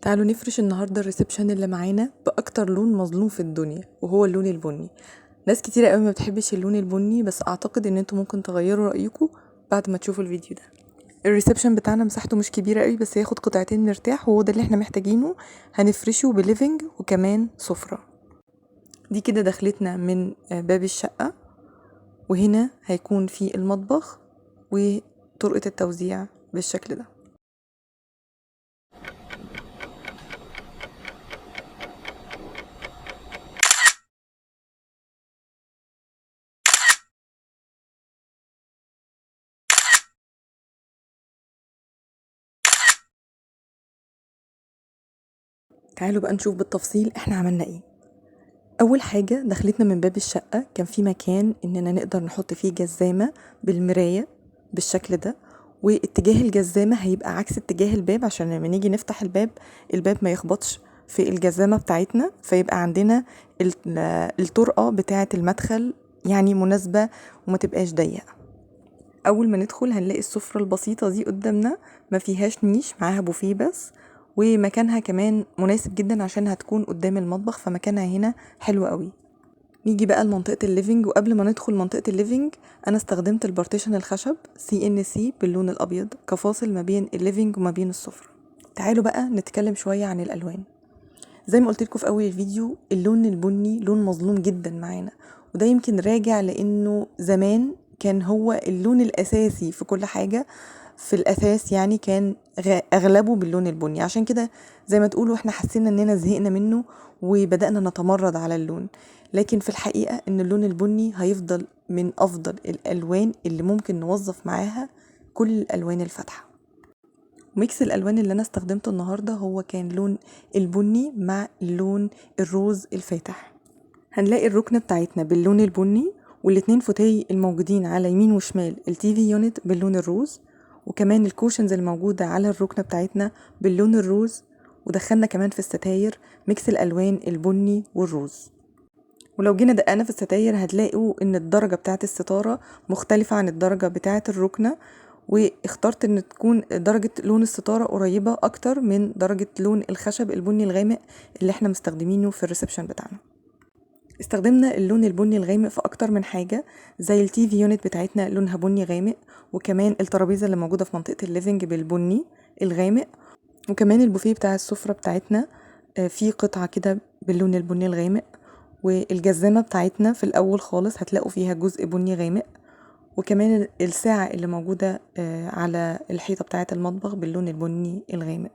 تعالوا نفرش النهاردة الريسبشن اللي معانا بأكتر لون مظلوم في الدنيا، وهو اللون البني. ناس كتيرة قوي ما بتحبش اللون البني، بس أعتقد إن انتوا ممكن تغيروا رأيكم بعد ما تشوفوا الفيديو ده. الريسبشن بتاعنا مساحته مش كبيرة قوي، بس هياخد قطعتين مرتاح، وهو ده اللي احنا محتاجينه. هنفرشه بليفنج وكمان سفرة. دي كده دخلتنا من باب الشقة، وهنا هيكون في المطبخ وطرقة التوزيع بالشكل ده. تعالوا بقى نشوف بالتفصيل احنا عملنا ايه. اول حاجة دخلتنا من باب الشقة كان في مكان اننا نقدر نحط فيه جزامة بالمراية بالشكل ده، واتجاه الجزامة هيبقى عكس اتجاه الباب عشان لما نيجي نفتح الباب ما يخبطش في الجزامة بتاعتنا، فيبقى عندنا الطرقة بتاعة المدخل يعني مناسبة وما تبقاش ضيقة. اول ما ندخل هنلاقي السفرة البسيطة دي قدامنا، ما فيهاش نيش، معاها بوفيه بس، ومكانها كمان مناسب جدا عشان هتكون قدام المطبخ، فمكانها هنا حلو قوي. نيجي بقى لمنطقة الليفينج، وقبل ما ندخل منطقة الليفينج انا استخدمت البارتيشن الخشب CNC باللون الابيض كفاصل ما بين الليفينج وما بين السفرة. تعالوا بقى نتكلم شوية عن الالوان. زي ما قلت لكم في اول الفيديو، اللون البني لون مظلوم جدا معانا، وده يمكن راجع لانه زمان كان هو اللون الاساسي في كل حاجة. في الاساس يعني كان اغلبه باللون البني، عشان كده زي ما تقولوا احنا حسينا اننا زهقنا منه وبدأنا نتمرد على اللون. لكن في الحقيقة ان اللون البني هيفضل من افضل الالوان اللي ممكن نوظف معاها كل الالوان الفاتحة. ميكس الالوان اللي انا استخدمته النهارده هو كان لون البني مع اللون الروز الفاتح. هنلاقي الركنه بتاعتنا باللون البني، والاتنين فوتاي الموجودين على يمين وشمال التي في يونت باللون الروز، وكمان الكوشنز الموجوده على الركنه بتاعتنا باللون الروز. ودخلنا كمان في الستاير ميكس الالوان البني والروز. ولو جينا دققنا في الستاير هتلاقوا ان الدرجة بتاعت الستارة مختلفة عن الدرجة بتاعت الركنة، واخترت ان تكون درجة لون الستارة قريبة اكتر من درجة لون الخشب البني الغامق اللي احنا مستخدمينه في الريسبشن بتاعنا. استخدمنا اللون البني الغامق في اكتر من حاجة، زي التي في يونت بتاعتنا لونها بني غامق، وكمان الترابيزة اللي موجودة في منطقة الليفينج بالبني الغامق، وكمان البوفيه بتاع السفرة بتاعتنا فيه قطعة كده باللون البني الغامق، والجزامة بتاعتنا في الأول خالص هتلاقوا فيها جزء بني غامق، وكمان الساعة اللي موجودة على الحيطة بتاعة المطبخ باللون البني الغامق.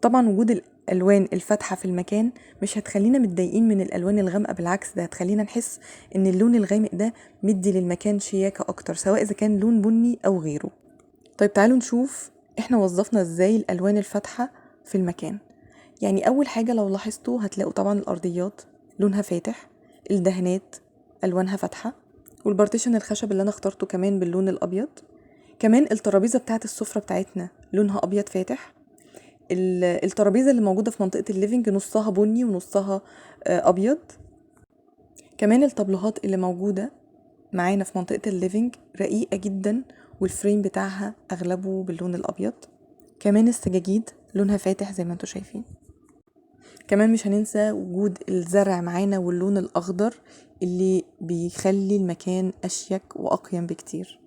طبعا وجود الألوان الفاتحة في المكان مش هتخلينا متضايقين من الألوان الغامقة، بالعكس ده هتخلينا نحس إن اللون الغامق ده مدي للمكان شياكة أكتر، سواء إذا كان لون بني أو غيره. طيب تعالوا نشوف احنا وظفنا ازاي الألوان الفاتحة في المكان. يعني أول حاجة لو لاحظتوا هتلاقوا طبعا الأرضيات لونها فاتح، الدهانات ألوانها فاتحة، والبارتيشن الخشب اللي أنا اخترته كمان باللون الأبيض. كمان الترابيزة بتاعت السفرة بتاعتنا لونها أبيض فاتح. الترابيزة اللي موجودة في منطقة الليفينج نصها بني ونصها أبيض. كمان الطبلوهات اللي موجودة معانا في منطقة الليفينج رقيقة جدا، والفريم بتاعها أغلبه باللون الأبيض. كمان السجاجيد لونها فاتح زي ما انتوا شايفين. كمان مش هننسى وجود الزرع معانا واللون الأخضر اللي بيخلي المكان أشيك وأقيم بكتير.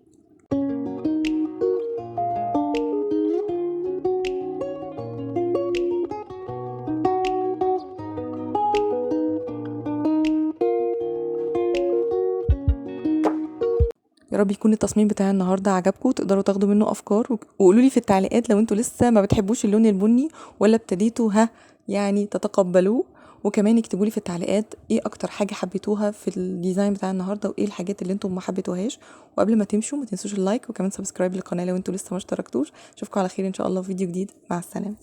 يا رب يكون التصميم بتاع النهارده عجبكم، تقدروا تاخدوا منه افكار، وقولوا لي في التعليقات لو انتوا لسه ما بتحبوش اللون البني ولا ابتديتوا يعني تتقبلوه. وكمان اكتبوا لي في التعليقات ايه اكتر حاجه حبيتوها في الديزاين بتاع النهارده، وايه الحاجات اللي انتوا ما حبيتوهاش. وقبل ما تمشوا ما تنسوش اللايك وكمان سبسكرايب للقناه لو انتوا لسه ما اشتركتوش. اشوفكم على خير ان شاء الله في فيديو جديد. مع السلامه.